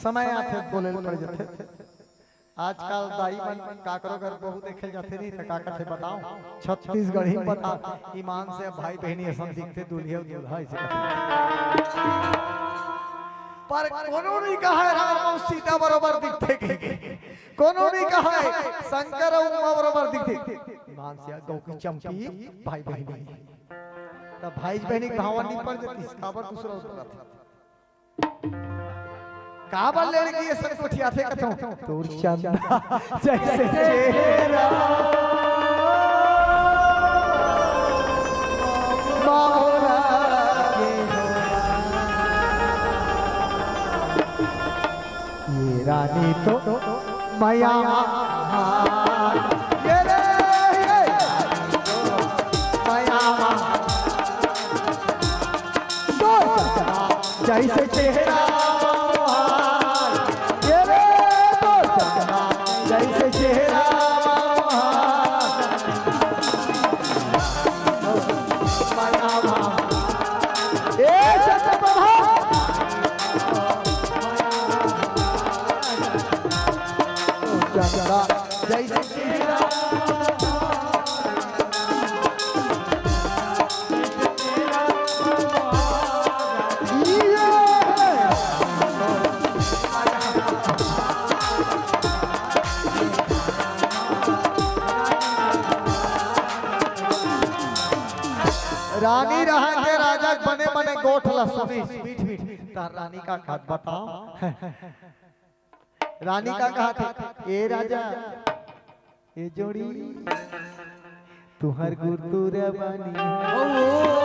समय आते बोले पड़ जाते आजकल दाई मन काकरो घर बहु देखे जाते नहीं तो काका से बताओ छत्तीसगढ़ ही बता ईमान से भाई बहनी ऐसा दिखते दूल्हे दूल्हा पर कोनो नहीं कहा है राम और सीता बरोबर दिखते के कोनो नहीं कहा है शंकर और उमा बरोबर दिखते ईमान से गौ की चमकी भाई बहनी तब भाई बहनी भावनी पर जाती काबर दूसरा उतरा काबल लड़की ये सब कुछ याद है कथों तोर चंदा जैसे चेहरा मौला ये रानी तो माया ये रे माया तो जैसे चेहरा रानी रहा के राजा बने बने गोठ लसुनी मीठ मीठ तार रानी का खात बताओ रानी का कहा थे ए राजा ए जोड़ी तुहर गुरतुर बानी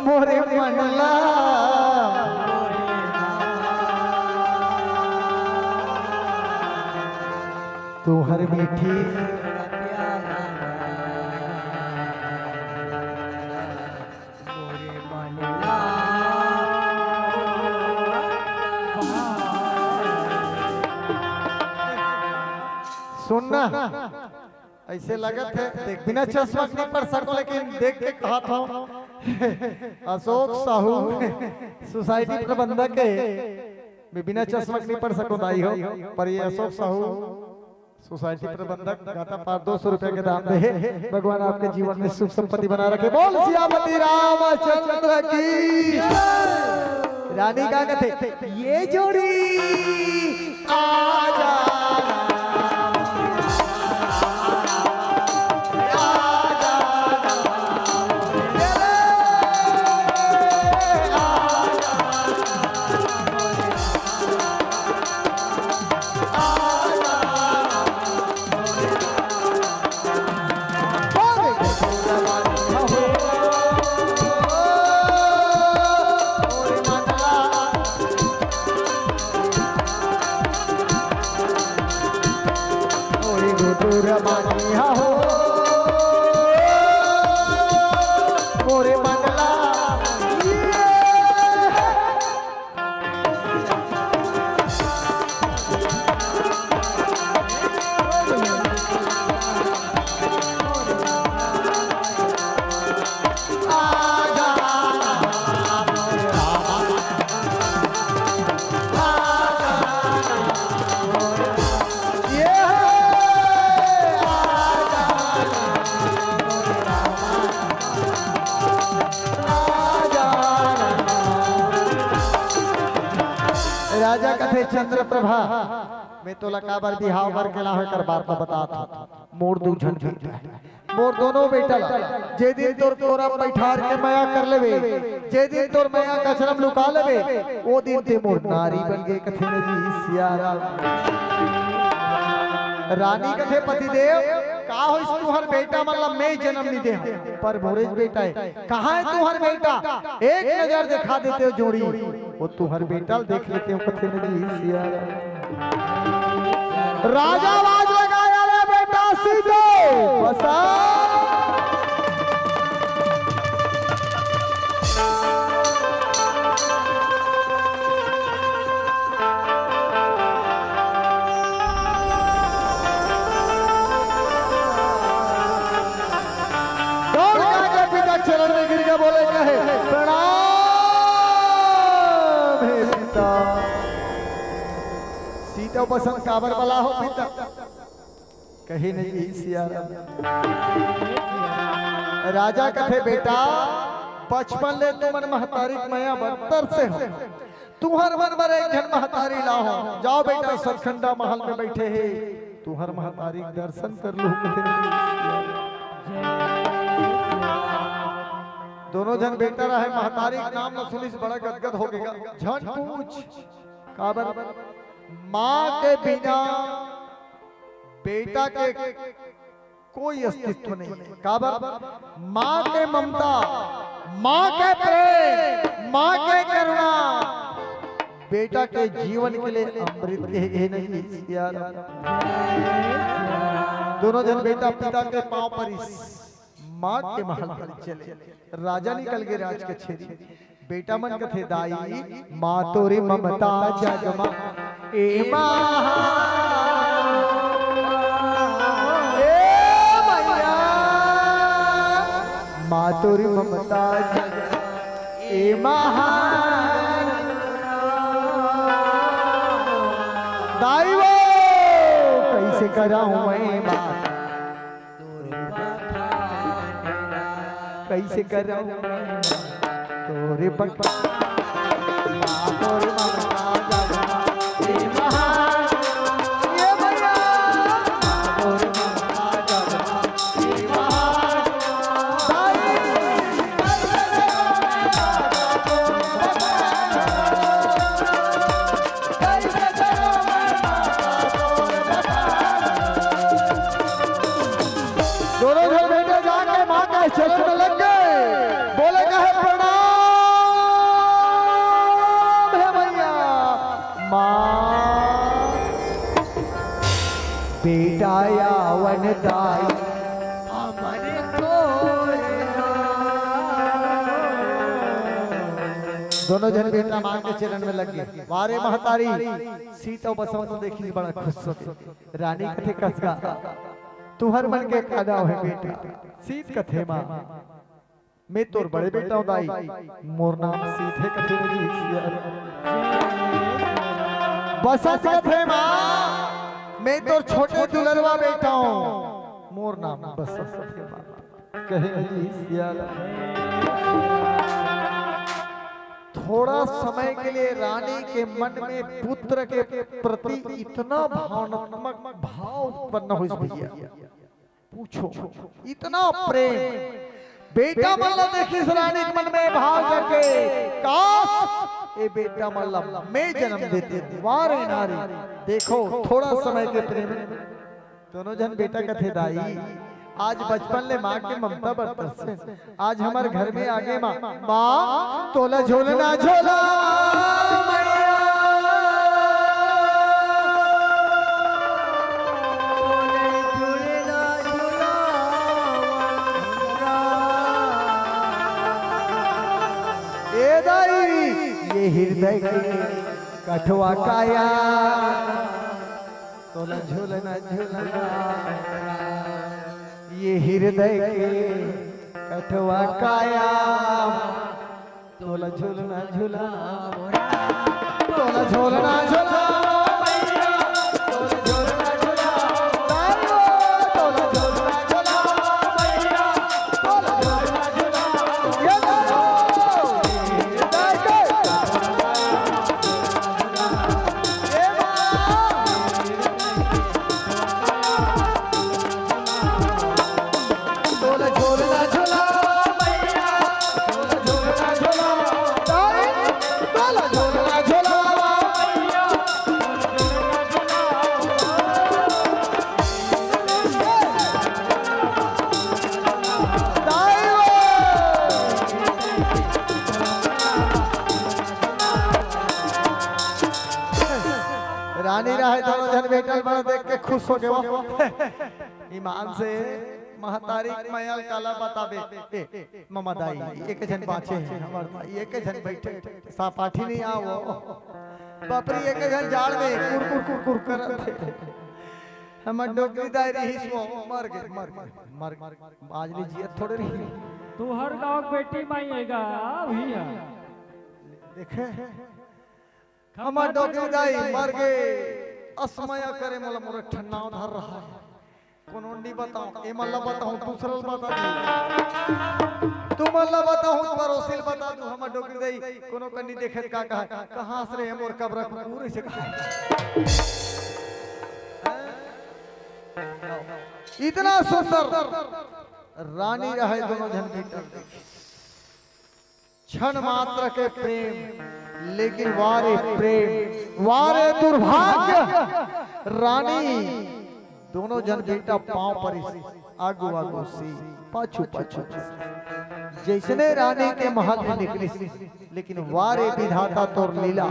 मोरे मनला तुहर मीठी सुनना ऐसे लगत है देख बिना चश्मा नहीं पढ़ सको लेकिन देख के कहा था अशोक साहू सोसाइटी प्रबंधक के बिना चश्मा नहीं पढ़ सको दाई हो पर ये अशोक साहू सोसाइटी प्रबंधक गाता पार 200 रुपए के दाम दे भगवान आपके जीवन में सुख संपत्ति बना रखे बोल सियापति रामचंद्र की रानी का कहते ये जोड़ी आजा हो मोरे मंगला राजा कथे चंद्र प्रभा मैं तो लकाबर बिहाव बर के लाहे कर बात बता था मोर दू झन मोर दोनों बेटा जे दिन तोर कोरा बैठार के माया कर लेवे जे दिन तोर माया कचरम लुका लेवे ओ दिन ते मोर नारी बन गए कथे ने जी सियारा रानी कथे पति देव का हो इस तुहर बेटा मतलब मैं जन्म नहीं दे पर मोरेज बेटा है कहां है तुहर बेटा एक नजर दिखा देते हो जोड़ी वो तुहर बेटा देख लेते हो कथे ने जी सियारा राजा आवाज लगाया रे बेटा सीधो बसा चरण में गिर के बोले कहे सीता पसंद काबर वाला हो पिता कहीं नहीं सियारा राजा कथे बेटा बचपन ले तुमन महतारी मया बदतर से हो तुहर मन पर एक जन महतारी लाओ जाओ बेटा सरखंडा महल में बैठे है तुहर महतारी दर्शन कर लू दोनों जन बेटा रहे महतारी के नाम न सुनी से बड़ा गदगद हो गया झन पूछ काबर माँ के बिना बेटा के कोई अस्तित्व नहीं काबर माँ के ममता माँ के प्रेम माँ के करुणा बेटा के जीवन के लिए अमृत है नहीं यार दोनों जन बेटा पिता के पांव पर माँ के महल पर चले राजा निकल गए राज कचेरी बेटा मन कथे दाई माँ तोरी ममता जगमा ए माँ तोरी ममता ए महान दाई वो कैसे कराऊं मैं बात कैसे कराऊं तोरे बक्का माँ तोरी ममता जगमा ए महान ये भैया माँ तोरी ममता जगमा ए महान चरण में लग गए बोले कहे प्रणाम है भैया माँ बेटा यावन दाई हमारे दोनों जन बेटा मां के चरण में लग गए वारे महतारी सीता बसंत देखी बड़ा खुश हो गई रानी कथे कसगा तुहर मन के कादा है बेटा सीत कथे मां मैं तोर बड़े बेटा दाई मोर नाम सीत है कथे बसंत कथे मां मैं तोर छोटे दुलरवा बेटा हूं मोर नाम बसंत कथे मां कहे थोड़ा समय के लिए रानी के मन में पुत्र के प्रति इतना भावनात्मक भाव उत्पन्न हो भैया पूछो इतना प्रेम बेटा मल्ला देखी रानी के मन में भाव जगे काश ए बेटा मल्ला मैं जन्म देते वारे नारी देखो थोड़ा समय के प्रेम दोनों जन बेटा कथे दाई आज बचपन ले माँ के ममता बरतस से आज हमारे घर में आगे माँ माँ तोला झोलना झोला ये हृदय कठवा काया तोला झोलना झोलना ये हृदय के कठवा काया तोला झोलना झोलना तोला झोलना झोलना रानी रहे दोनों जन बेटल बड़ा देख के खुश हो गए ईमान से महतारी मयल काला बताबे ममा दाई एक जन बाचे हैं हमार भाई एक जन बैठे सापाठी नहीं आओ बापरी एक जन जाड़ में कुर कुर कुर कुर करते हमर डोकरी दाई रही सो मर गए आज नहीं जियत थोड़े रही तू हर गांव बेटी माई आएगा भैया देखे हमार डोकरी दाई मर गए असमया करे मोला मोरा ठन्ना धर रहा है कोनो नहीं बताऊं ए मल्ला बताऊं दूसरल बता दे तू मल्ला बताऊं परोसिल बता दू हम डोकरी दई कोनो कन्नी देखत का कहां से रे मोर कब्र पूरे से इतना सुंदर रानी रहे दोनों जन बेटा क्षण मात्र के प्रेम लेकिन वारे प्रेम वारे दुर्भाग्य रानी दोनों जन बेटा पांव पर आगू आगू सी पाछू पाछू जैसने रानी के महल में निकली लेकिन वारे विधाता तोर लीला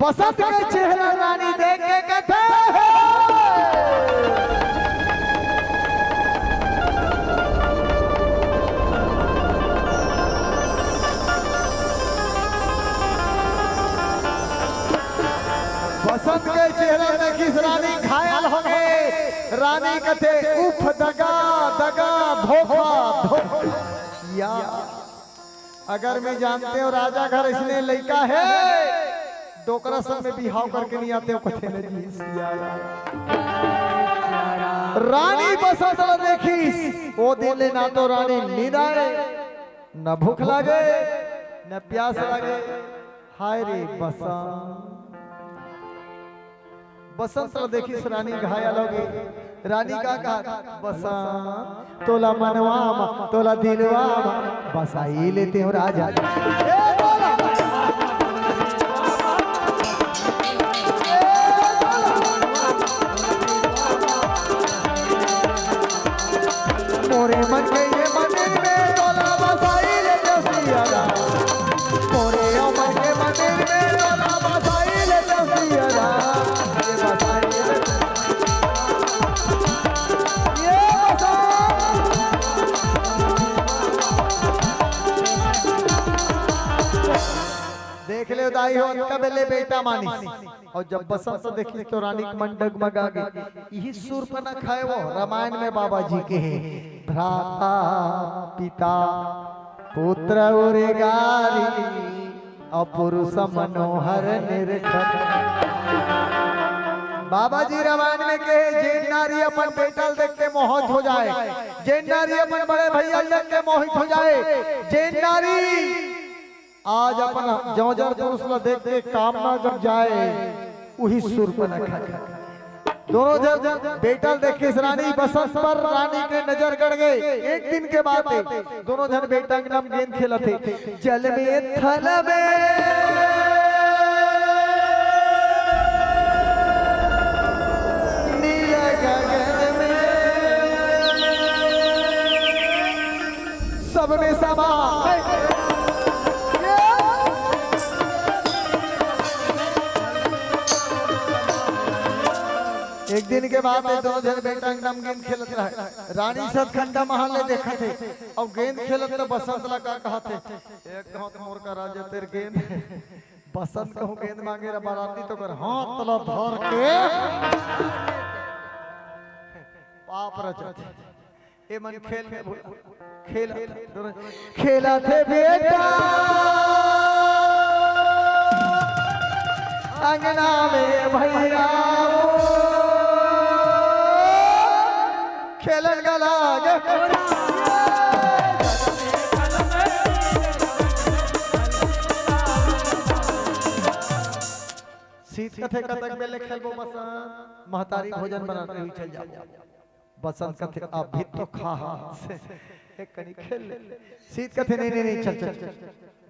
बसंत के चेहरा रानी देख के कहते बसंत के चेहरा देखी रानी घायल हो गए रानी कहते उफ दगा दगा धोखा या अगर मैं जानते हो राजा घर इसने लड़का है डोकरा सब में बिहाव करके नहीं आते हो कथे रानी बसंत देखी वो दिन ले ना तो रानी नींद आए न भूख लगे न प्यास लगे हाय रे बसंत बसंत देखी रानी घायल हो गई रानी का कहा बसंत तोला मनवा तोला दिलवा बसाई लेते हो राजा मोरे मन के ये मंदिर में तोला बसाई लेते हो सियारा मोरे मन के मंदिर में तोला बसाई लेते हो सियारा देख ले दाई हो कब ले बेटा मानी और जब बसंत देखी तो रानी के मन डगमगा गई यही सुर पर न खाए वो रामायण में बाबा जी के हैं भ्राता पिता पुत्र उरे गारी अपुरुष मनोहर निरखत बाबा जी रामायण में कहे जे नारी अपन बेटा देख के मोहित हो जाए जे नारी अपन बड़े भैया देख के मोहित हो जाए जे नारी आज अपना जौजर पुरुष ला देख के कामना जब जाए वही सुर पर दोनों जन बेटा देखे रानी बसंत पर रानी के नजर गड़ गए एक दिन के बाद दोनों जन बेटा के नाम गेंद खेला थे जल में थल में नील गगन में सब में समा एक दिन के बाद दोनों जन बेटा एकदम गेंद खेलत रहे रानी सतखंडा महल में देखा थे और गेंद खेलत तो बसंत लगा कहा थे एक हाथ मोर का राजा तेरे गेंद बसंत कहूं गेंद मांगे रे बाराती तो कर हाथ तला धर के पाप रचत ए मन खेल में खेला थे बेटा अंगना में भैया खेलन गला शीत कथे कतक बेले खेलबो बसंत महतारी भोजन बनाते हुए चल जाओ बसंत कथे अभी तो खा एक कनी खेल ले शीत कथे नहीं चल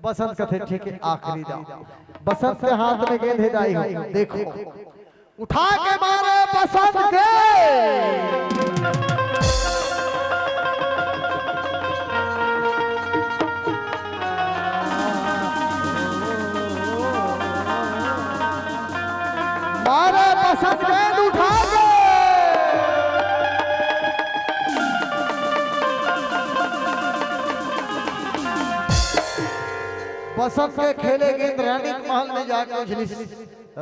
बसंत कथे ठीक है आखिरी दाव बसंत के हाथ में गेंद हिदाई हो देखो उठा के मारे बसंत के मारे बसंत गेंद उठा के बसंत के खेले गेंद रानी के महल में जाके उछली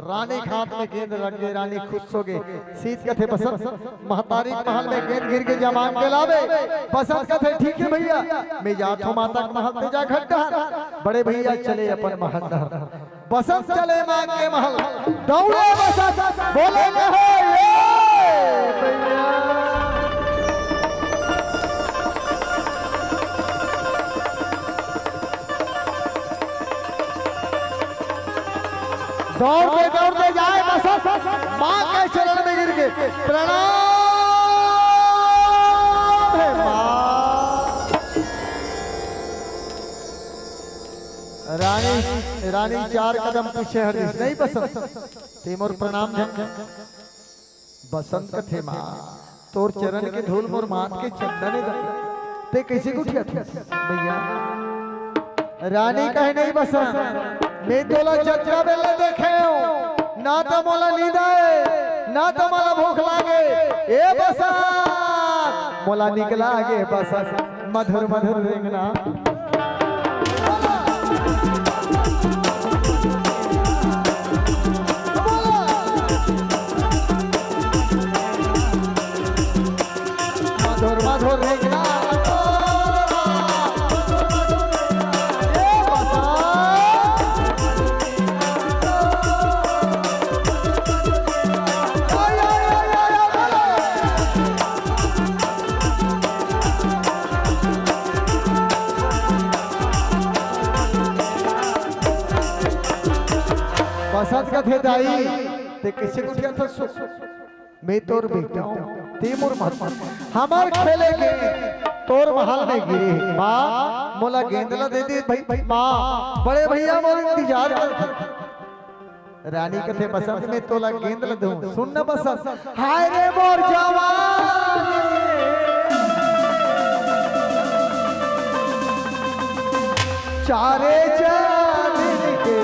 रानी के हाथ में गेंद लग गई रानी खुश हो गई शीत कथे बसंत महतारी के महल में गेंद गिर के जमान के लावे बसंत कथे ठीक है भैया मैं जात हूं माता के महल में जा खड्डा बड़े भैया चले अपन महल बसंत चले माँ के महल दौड़े बसंत बोले कहे ये भैया। दौड़ते जाए बसंत माँ के चरण में गिर के प्रणाम है माँ। रानी 4 कदम पीछे हट गई। नहीं बसंत तेमोर प्रणाम बसंत कथे माँ तोर चरण के धूल मोर मात के चंदन ते कैसे उठिया भैया। रानी कहे नहीं बसंत मैं तोला जत्रा बेले देखे हूँ ना तो मोला नींद आए ना तो मोला भूख लागे ए बसंत मोला निकला आगे बसंत मधुर मधुर रेंगना। मधुर मधुर रेंगना बसंत कथे दाई ते किसे को क्या था सो मैं तोर बेटा हूँ तेमोर महल हमार खेले के तोर महल में गिरे माँ मोला गेंदला दे दे भाई माँ बड़े भैया मोर इंतजार कर। रानी कथे बसंत में तोला गेंदला दूं सुन न बसंत हाय रे मोर जवान चारे चांद के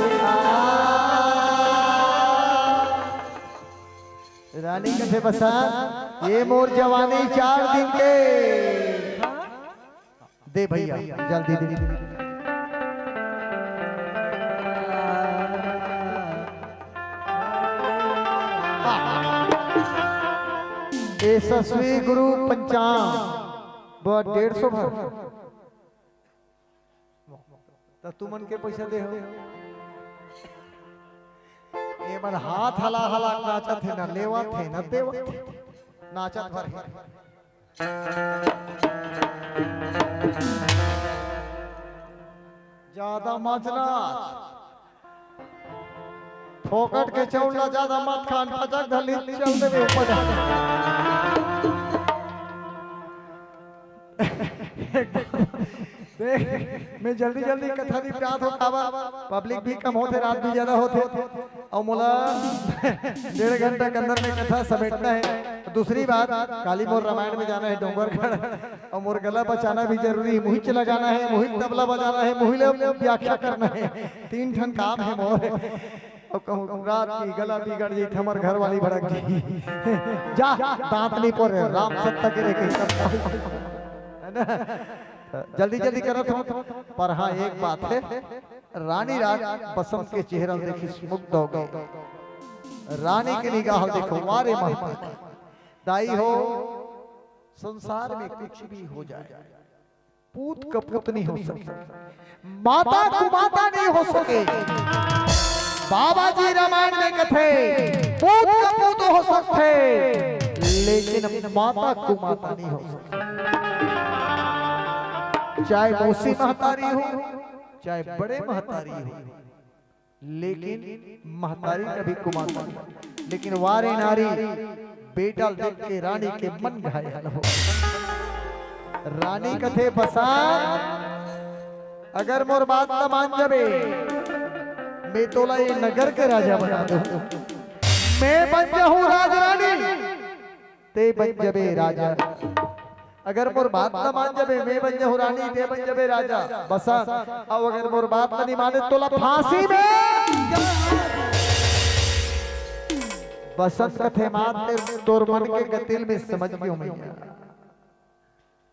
रानी कथे बसंत ये मोर जवानी 4 दिन के दे भैया जल्दी दे। यशस्वी गुरु पंचांग 150 भर तो तुमन के पैसा दे हो ये मन हाथ हला हला नाचत है ना लेवा थे ना देवा नाचत भर ज्यादा मचना फोकट के चौड़ा ज्यादा मत खान पचक धली चल देवे ऊपर मैं जल्दी जल्दी कथा निपटात हो काबा पब्लिक भी कम होते रात भी ज्यादा होते और मोला 1.5 घंटा के अंदर में कथा समेटना है। दूसरी बात काली मोर रामायण में जाना है डोंगरगढ़ और मोर गला बचाना भी जरूरी है मुहिच लगाना है मुहिच तबला बजाना है मुहिले व्याख्या करना है 3 ठन काम है मोर और कहूँ रात की गला बिगड़ जाए हमार घर वाली भड़क गई जा दांत नहीं पर राम सत्ता के है ना जल्दी जल्दी करत हो पर हाँ एक बात है रानी रात बसंत के चेहरा देखी मुग्ध हो गई। रानी की निगाह देखो मारे महबूब दाई हो संसार में कुछ भी हो जाए पूत कपूत नहीं हो सके माता कुमाता नहीं हो सके। बाबा जी रामायण में कथे पूत कपूत हो सकते लेकिन माता कुमाता नहीं हो सकते। चाहे मौसी महतारी हो चाहे बड़े महतारी हो लेकिन महतारी कभी कुमाता नहीं। लेकिन वारे नारी बेटा देख के रानी के मन घायल हो। रानी कथे बसंत अगर मोर बात न मान जाबे मैं तोला ये नगर के राजा बना दूं मैं बन जाऊं राजरानी ते बन जबे राजा। अगर मोर बात न मान जाबे मैं बन जाऊं रानी ते बन जबे राजा बसंत। अब अगर मोर बात नहीं माने तोला फांसी में बसंत कथे माते तोर मन के गतिल में समझ गयो मैया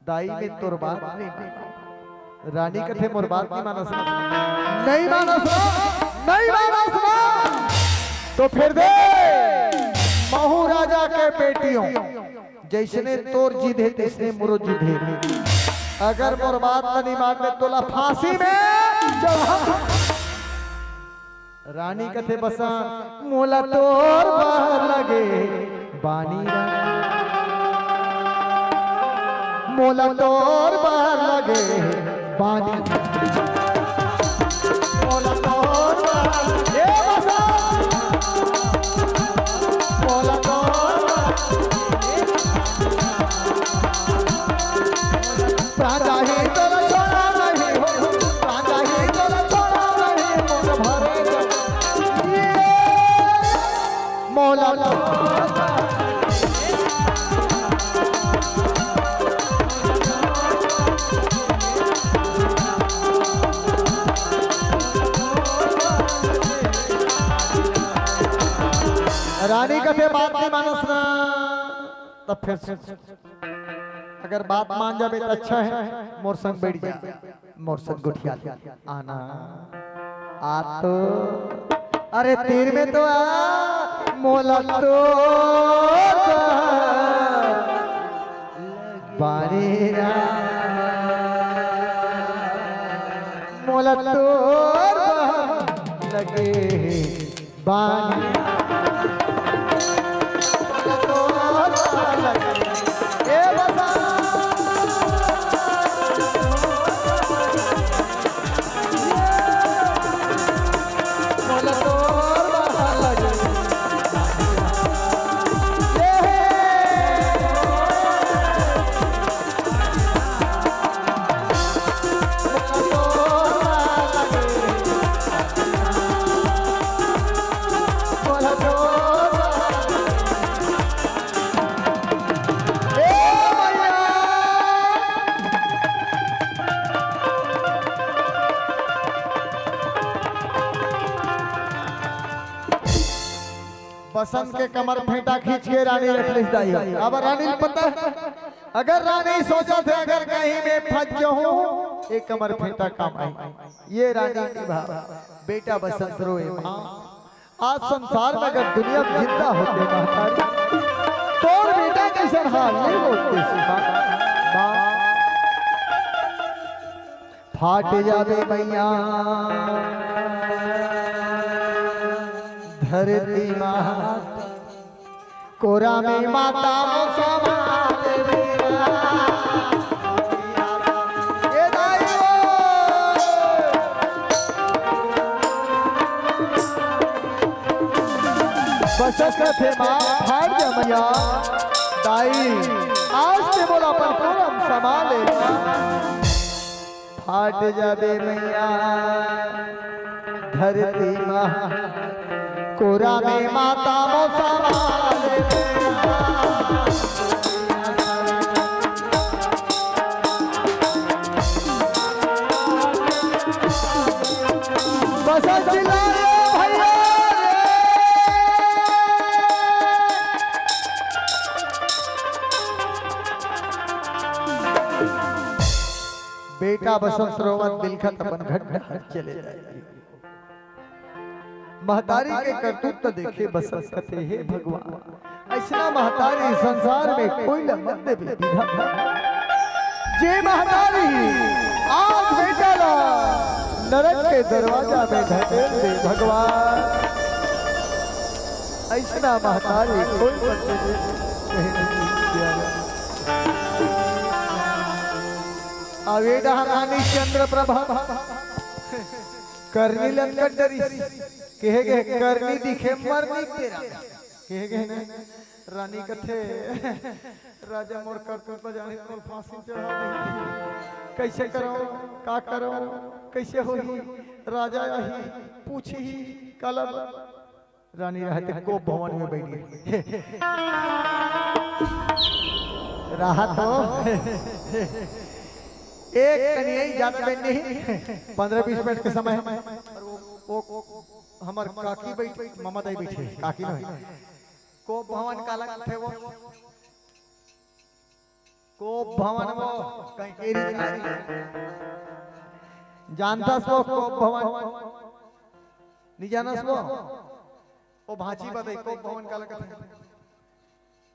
दाई में तोर बात नहीं रानी कथे मोर बात नहीं मानस नहीं मानस नहीं मानस तो फिर दे महू राजा के बेटियों जैसने तोर जिद है तैसने मोरो जिद है। अगर मोर बात नहीं मानने तोला फांसी में चढ़ा। रानी कथे बसा मोला तोर बाहर लगे बानी मोला तोर बाहर लगे बानी मोला तोर बाहर ए बसा मोला तोर प्राजा ही तोरा छोड़ा नहीं हो प्राजा ही तोरा छोड़ा नहीं मन भरे मोला रानी कथे बात नहीं मानस ना तब फिर अगर बात मान जावे तो अच्छा है मोर संग बैठ जा मोर संग गुठिया आना आ तो अरे तीर में तो आ मोला तो बारी मोला तो लगे बानी बसंत के कमर फेंटा खींच के रानी रख ली जाई अब रानी को पता है अगर रानी सोचा थे अगर कहीं में फंस जाऊं एक कमर फेंटा काम आई ये रानी की भाव बेटा बसंत रोए मां आज संसार में अगर दुनिया में जिंदा होते महतारी तो बेटा कैसे हाल नहीं बोलते फाट जावे मैया धरती माता कोरा में माता थे माँ फाट जा मैया दाई आज से बोला पर पूरम संभाले फाट जावे मैया धरती माँ कोरा में माता मोसाले बसंत जिलाए भैया बेटा बसंत रोवन दिलखत अपन घट चले जाए महतारी के करतूत तो देखे बसंत कथे हे भगवान ऐसा महतारी संसार में कोई न मत दे जे महतारी आज बेटा ला नरक के दरवाजा में ढकेल दे भगवान ऐसा महतारी कोई मत दे आवेदा रानी चंद्र प्रभा करनी लंकन डरी कहे गए करनी दिखे मरनी तेरा कहे गए रानी कथे राजा मोर करतूत जाने को फांसी चढ़ा दी कैसे करो का करो कैसे होई राजा यही पूछी कल रानी रहते को भवन में बैठी राहत हो एक कन्या जात में नहीं 15-20 मिनट के समय वो हमार काकी बैठ ममता बैठे काकी नहीं को भवन काला थे वो को भवन वो कहीं केरी जानता सो को भवन नहीं जाना सो वो भांची बताई को भवन काला थे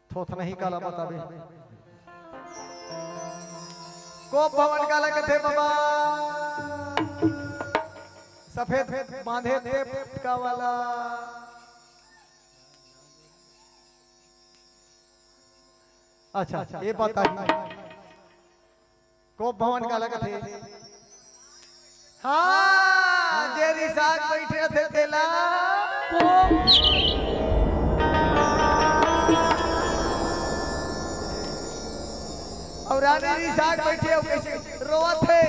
थोथ नहीं काला बताबे को भवन काला कथे बाबा सफेद बांधे थे का वाला अच्छा ये बता को भवन का लगा थे हाँ जे रिसाक बैठे थे तेला और रानी रिसाक बैठे हो कैसे रोवत थे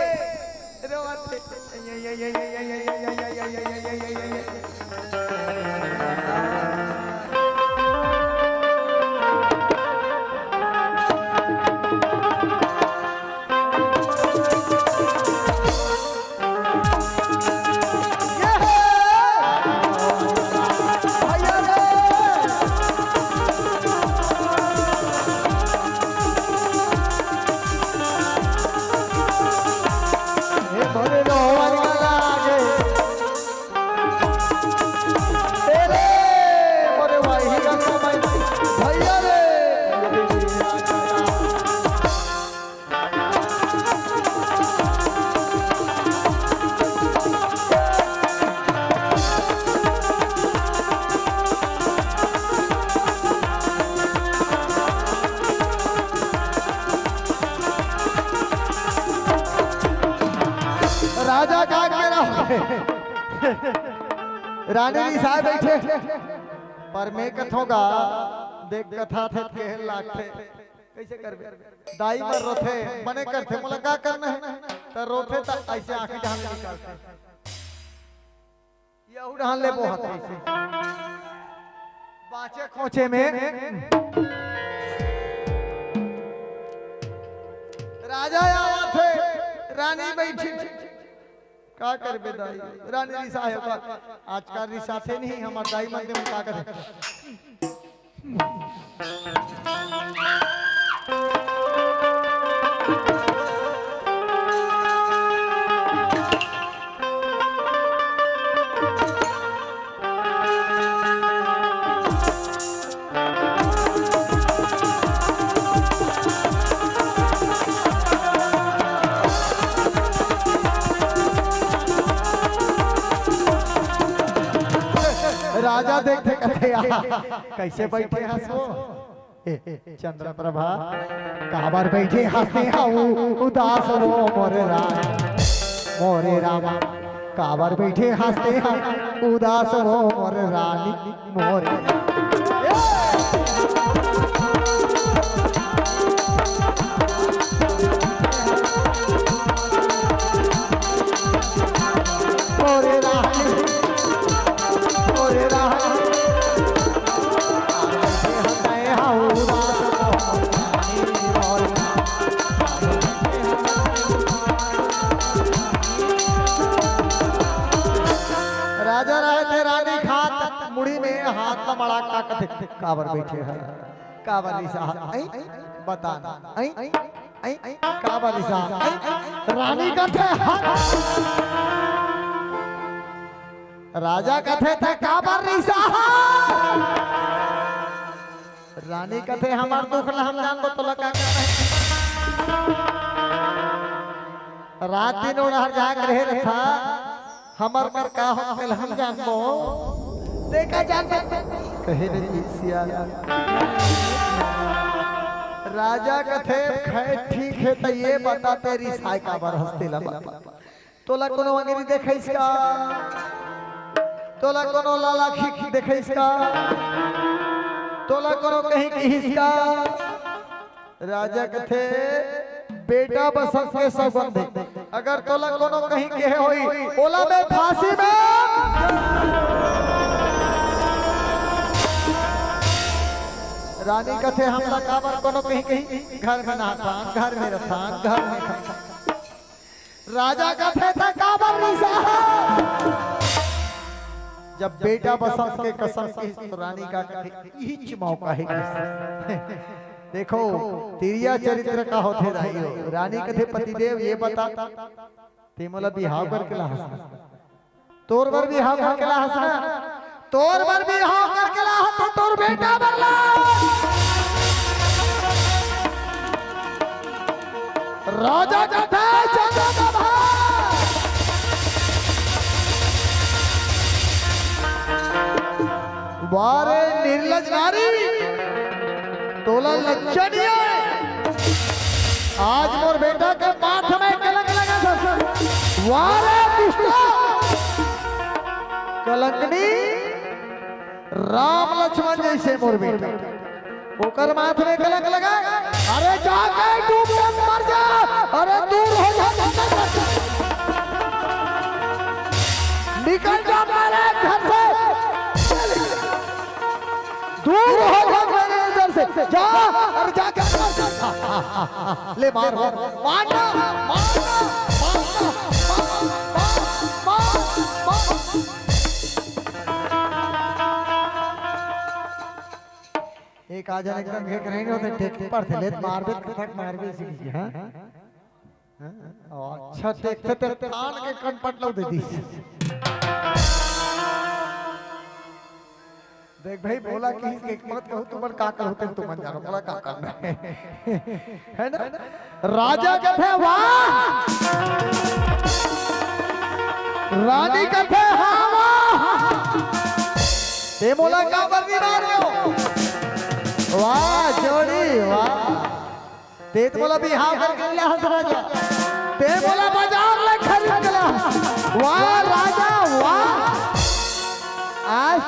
राजा का मेरा रानी साहब बैठे पर मैं कथोगा देख कथा थे के लाख थे कैसे करबे दाई मर रोथे मने करथे मोला का करना है त रोथे त ऐसे आंखें ढाल निकालते ये उड़ान ले बहुत ऐसे बाचे खोचे में राजा आवा थे रानी बैठी का करबे दाई रानी रिसा है आज का रिसा थे नहीं हमार दाई मन में का करे राजा देखते कहते कैसे बैठे हंसो चंद्र प्रभा काबर बैठे हंसते उदास वो मोरे रामा काबर बैठे हंसते उदास वो मोरे रानी मोरे मोरे रानी राजा रहे थे रानी खात मुड़ी में हाथ लमड़ा का कथे काबर बैठे हैं काबर निशा बताना काबर निशा रानी कथे राजा कथे थे काबर निशा रानी कथे हमार दुख ला हम जान तो लगा रात दिन उड़ार जाग रहे था हमर कर का होल हम जानबो देखा जान कहे नहीं सिया राजा कथे खै ठीक है त ये बता तेरी साई का बर हस्ती लबा तोला कोनो अंगरी देखैस का तोला कोनो लाला खिख देखैस का तोला कोनो कहीं किहिस का राजा कथे बेटा बसंत के सौगंध अगर तोला कोनो कहीं कहे होई ओला में फांसी में रानी कथे हमला काबर कोनो कहीं कहीं घर में नाथान घर में रथान घर में राजा कथे था काबर निशा जब बेटा बसंत के कसम की तो रानी का इच मौका है देखो तिरिया चरित्र का होते रहियो रानी कथे पतिदेव ये बता ते मोला बिहाव करके ला हंसना तोर बर बिहाव करके ला हंसना तोर बर बिहाव करके ला तो तोर बेटा बरला राजा कथे चंद्र प्रभा वारे निर्लज नारी तोला लज्जनिया आज मोर बेटा के माथ में कलंक लगा था। वारे दुष्टा कलंकनी राम लक्ष्मण जैसे मोर बेटा ओकर माथ में कलंक लगा। अरे जाके डूब के मर जा, अरे दूर हो जा, निकल जा मेरे घर से, दूर हो जा मेरे नजर से, जा और जाके मर जा। ले मार मारना मारना एक आ जाने एकदम घेक नहीं होते टेक पर थे लेत मारबे तक मारबे सीधी। हां अच्छा देखते ते कान के कनपट लो दे दी। देख भाई बोला कि एक मत कहू तुम का कर होते तुम मन जानो बोला का करना है ना। राजा का थे वाह, रानी का थे हां वाह, ते बोला का बर्दी मार रहे वाह जोड़ी वाह। ते बोला बिहार कर लिया हंस राजा, ते बोला बाजार ले खरीद गला। वाह राजा वाह, आज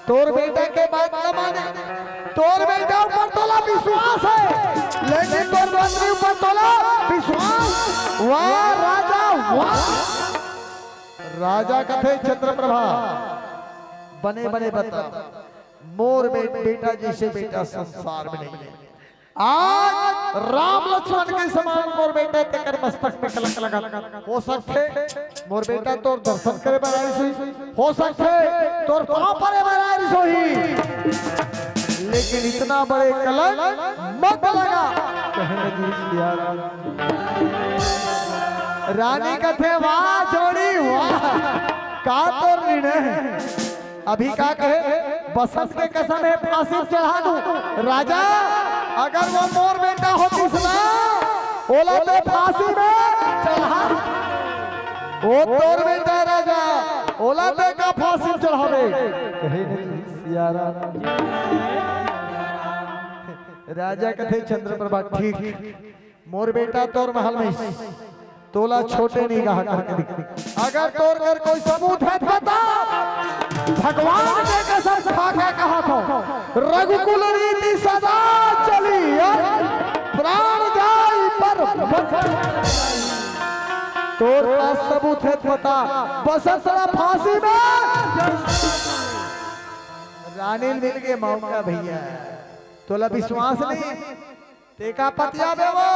तोर बेटा के बात न माने, तोर बेटा ऊपर तोला विश्वास है लेकिन तोर मंत्री ऊपर तोला विश्वास। वाह राजा वाह। राजा कथे चंद्रप्रभा बने बने बता मोर बेटा जैसे बेटा संसार में नहीं है। आज राम लक्ष्मण के समान मोर बेटा तेकर मस्तक पे कलंक लगा। हो सकते मोर बेटा तोर दर्शन करे बनाई सोई, हो सकते तोर पांव परे बनाई सोई, लेकिन इतना बड़े कलंक मत लगा। कहने जी यार रानी कथे वाह जोड़ी वाह, का तोर निर्णय अभी का कहे बसंत के कसम है फांसी चढ़ा दूं। राजा अगर वो मोर बेटा होती ना ओला तो फांसी में चढ़ा, वो तोर बेटा राजा ओला तो का फांसी चढ़ावे। कहे नहीं यारा राजा कथे चंद्रप्रभा ठीक मोर बेटा तोर महल में तोला छोटे नहीं कहा करके दिख। अगर तोर कर कोई सबूत है बता, भगवान ने कसम खा के कहा था रघुकुल रीति सदा चली, प्राण जाई पर तोर का सबूत है बता। बसंत फांसी में रानी मिल के मौका भैया, तोला विश्वास नहीं तेका पतिया बे वो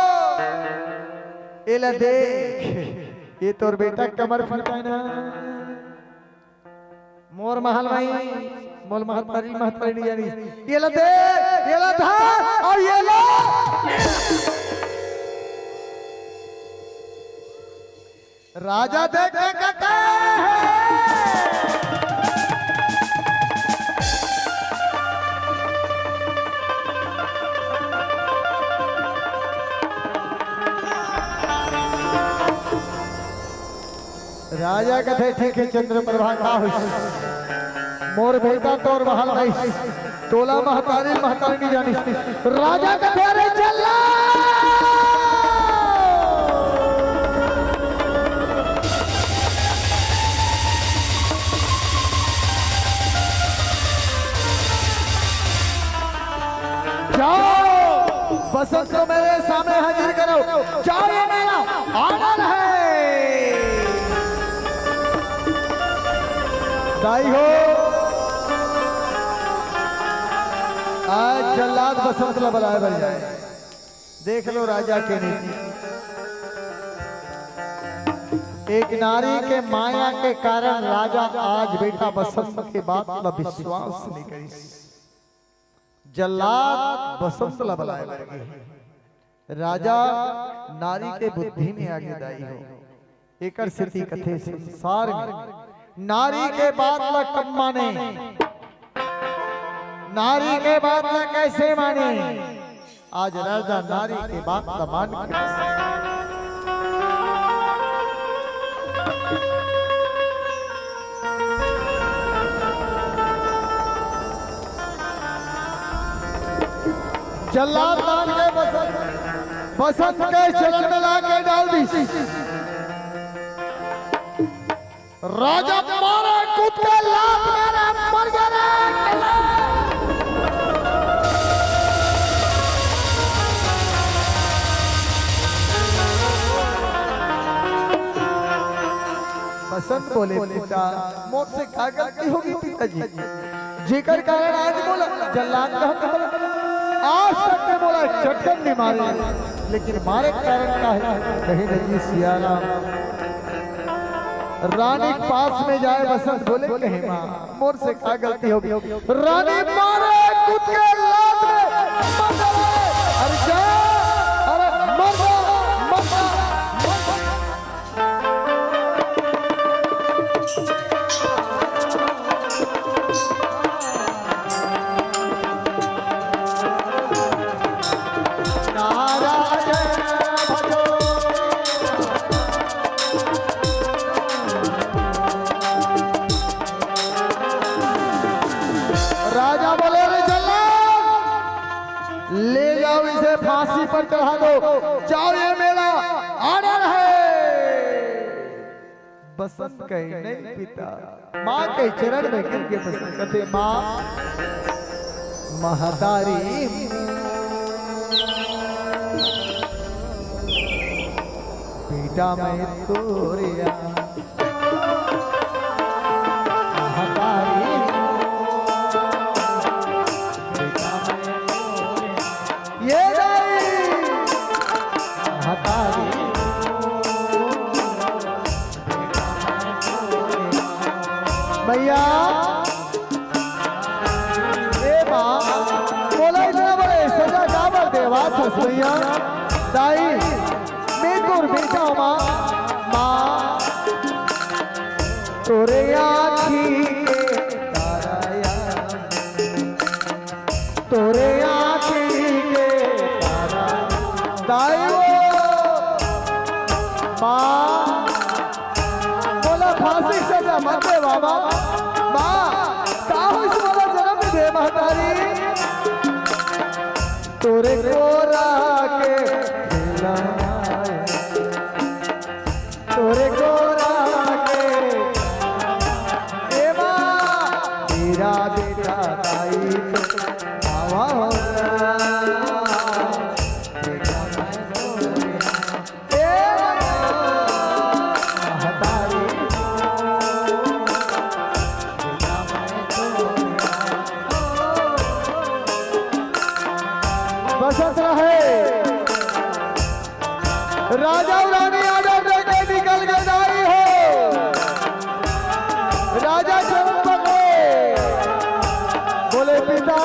एला देख ये तोर बेटा कमर फटाए ना मोर महल भाई मोल महतरी नहीं जानी। ये ला देख ये ला था और ये ला राजा देख के राजा कथे ठीक है चंद्रप्रभा का मोर बेटा तोर महल नहीं तोला महतारी नहीं जानी। राजा कथे अरे चला जाओ बसंत को मेरे सामने हाजिर करो, जाओ ये मेरा आनंद है। दाई हो आज जल्लाद बसंत ला बुलाए बन जाए। देख लो राजा के नीति, एक नारी के माया के कारण राजा आज बेटा बसंत के बात ला विश्वास नहीं करी। जल्लाद बसंत ला बुलाए बन राजा नारी के बुद्धि में आगे दाई हो। एक स्थिति कथे संसार में नारी के बात ला कब माने, नारी के बात ला कैसे माने। आज राजा नारी के बात ला मान जल्लाद मान के बसंत के चरण में लाके डाल दी। राजा मारे कूद के लात मेरे मर गए। बसंत बोले पिता मोर से क्या गलती होगी पिताजी, जेकर कारण आज बोला जल्लाद कहा बोला, आज तक ने बोला चटकन नहीं मारे, लेकिन मारे कारण का है कहीं नहीं सियाराम। रानी पास में जाए बसंत बोले कहीं माँ मोर से क्या गलती होगी, रानी मारे कूद के लात में मर गए। अरे क्या अरे मर गया। राजा बोले रे जल्लाद ले जाओ इसे फांसी पर चढ़ा दो, जाओ ये मेरा ऑर्डर है। बसंत कहे नहीं पिता, माँ के चरण में गिर के बसंत कहते माँ महतारी बेटा मैं तोरिया भैया ए माँ बोला इतना बड़े सजा का बर देवा था भैया दाई मैं तो बेटा हूँ माँ माँ तोरे आँखी के ताराया तोरे आँखी के तारा दाई माँ बोला फांसी सजा मत दे बाबा, माँ काहो इस वाला जन्म दे महतारी, तोरे कोरा के खिलाए तोरे कोरा के ए माँ तेरा बेटा दाई आवा होगा बसंत रहे। राजा रानी आदर देके निकल के जाई हो, राजा चरण पकड़े बोले पिता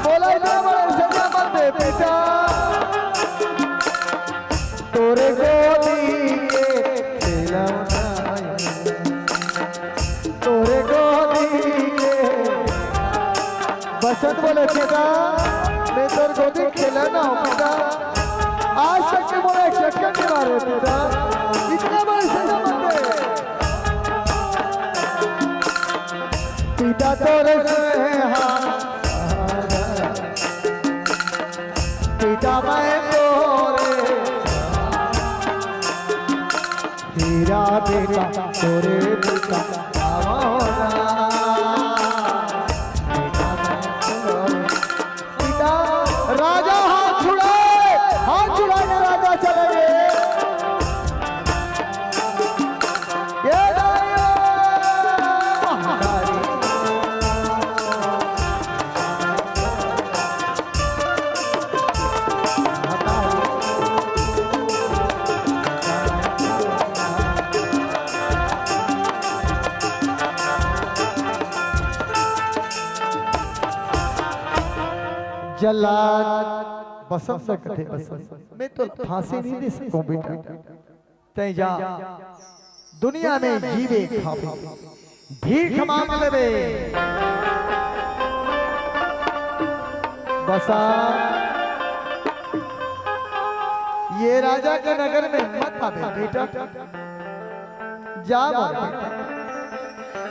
बोला इतना बड़े सजा मत दे पिता, तोरे गोदी के खिलौना तोरे गोदी के। बसंत बोले पिता मैं तोर गोदी खिलाना हूँ पिता, आज तक के बोला एक चक्कर नहीं मारे पिता, इतना बड़े सजा मत दे पिता तोरे पिता मैं तोरे तेरा बेटा तोरे पिता राजा हाथ छुड़ाए राजा चले गए। ये जल्लाद बसंत से कथे बसंत मैं तो फांसी नहीं दे सकूं बेटा, तै जा दुनिया में जीवे खावे भीख मांग लेवे। बसा ये राजा के नगर में मत आवे बेटा, जा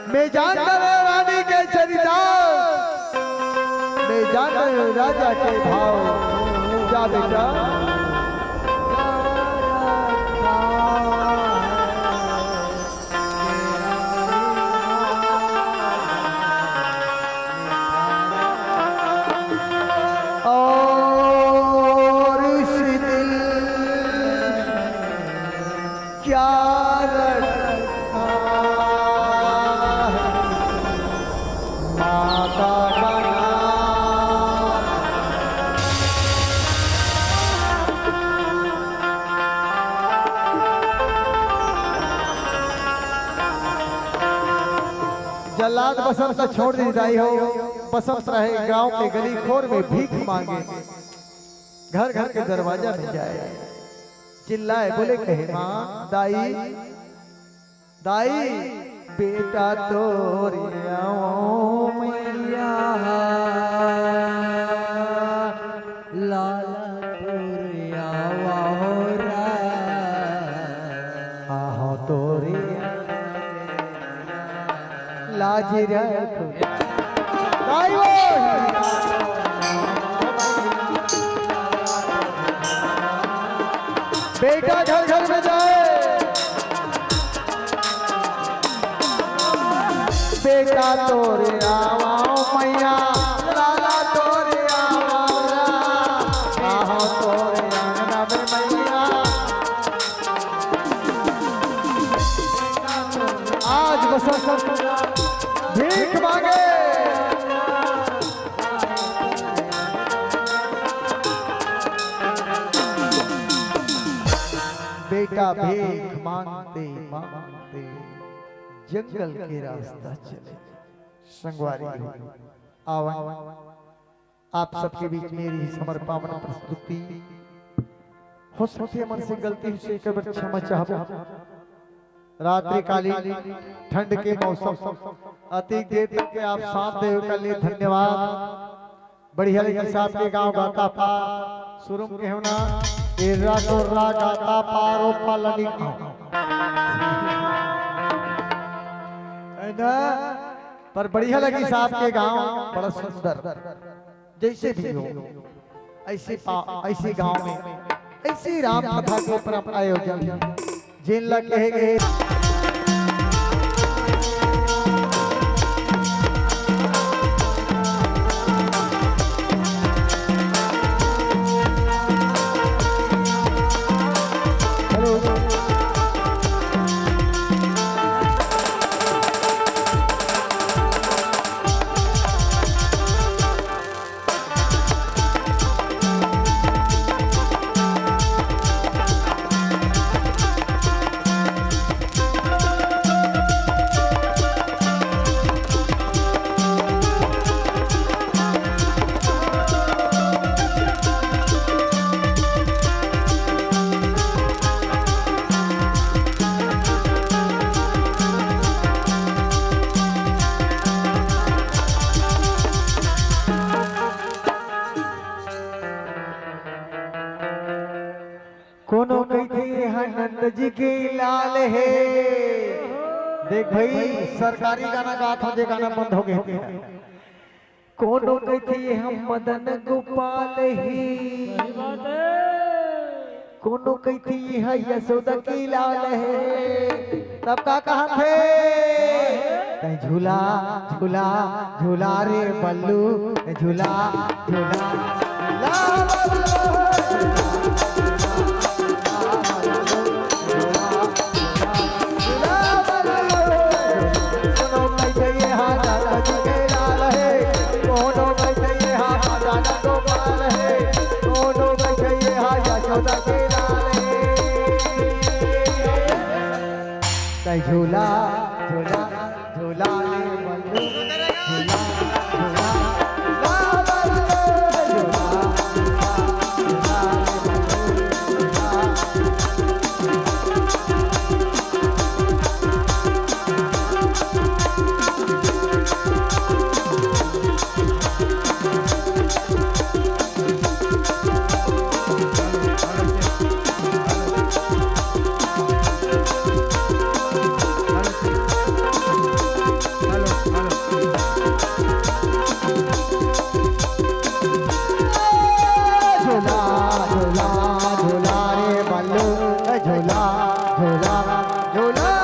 मैं जानता हूं रानी के चरितार्थ ले जाकर राजा के भाव जा बेटा और इस दिल क्या रखा है माता का जल्लाद बसंत छोड़ दी जाई हो बसंत रहे गांव के गली खोर में भीख मांगे घर घर के दरवाजा में जाए चिल्लाए बोले कहे माँ दाई दाई बेटा तोरिया मैया लाला तोरिया वाहोरा आहो तोरिया लाज रखो दाई वो बेटा घर घर में जाए बेटा तोरे आवाओ मैया लाला तोरे आवाओ आहो तोरे आंगना में मैया आज बसंत भीख मांगे बेटा भीख मांगते मांगते जंगल के रास्ता चले संगवारी आवा आप सबके बीच मेरी समर्पण प्रस्तुति हो सकती है मन से गलती से एक बार क्षमा चाहता रात्रि कालीन ठंड के मौसम अति देर तक के आप साथ देव के लिए धन्यवाद बढ़िया के साथ के गांव गाता पा सुरम के होना एरा तो रा गाता पारो पालनी ना पर बढ़िया लगी साहब के गांव बड़ा सुंदर जैसे भी हो ऐसे गांव में ऐसी राम कथा के ऊपर आयोजन जिन लग कहे कोनो कहते नंद जी के लाल है देख भाई सरकारी गाना गात हो जे गाना बंद हो गए कोनो कहते हम मदन गोपाल ही कोनो कहते है यशोदा की लाल है तब का कहा थे झूला झूला झूला रे बल्लू झूला झूला झूला झूला झूला झूला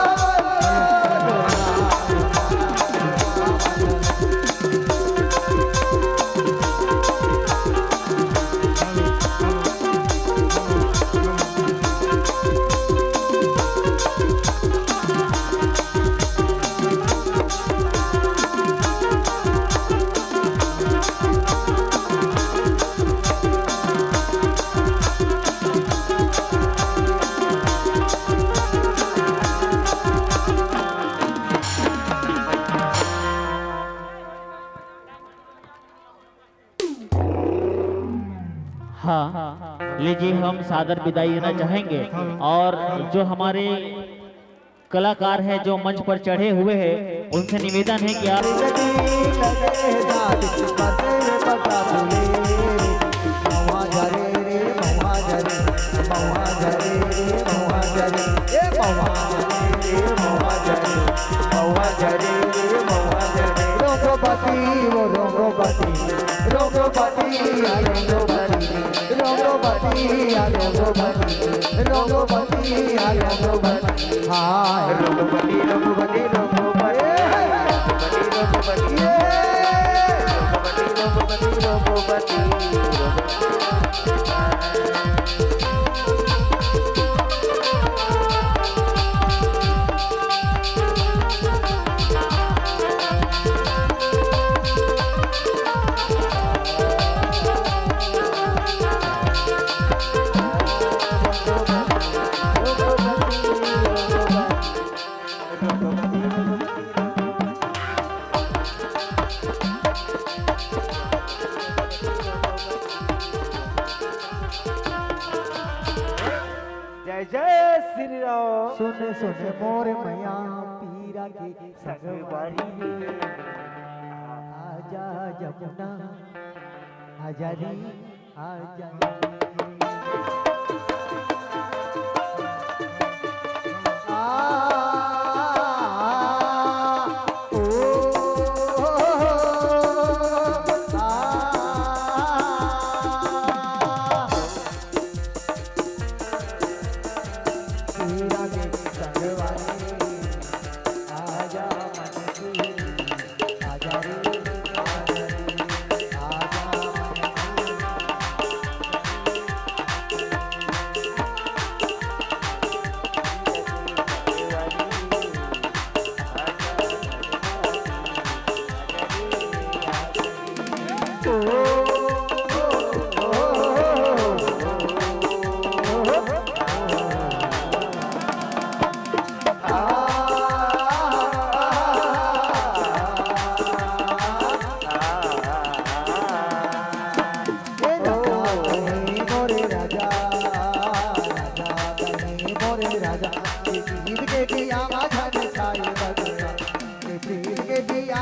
हाँ, लीजिए हम सादर विदाई देना चाहेंगे और जो हमारे कलाकार हैं जो मंच पर चढ़े हुए हैं उनसे निवेदन है कि आप जय जय श्री राम। सुन सुन मोर मैया पीरा के संगवारी आजा जमुना आजा रे आजा राजा के दिया माझा छाई बगरा के दिया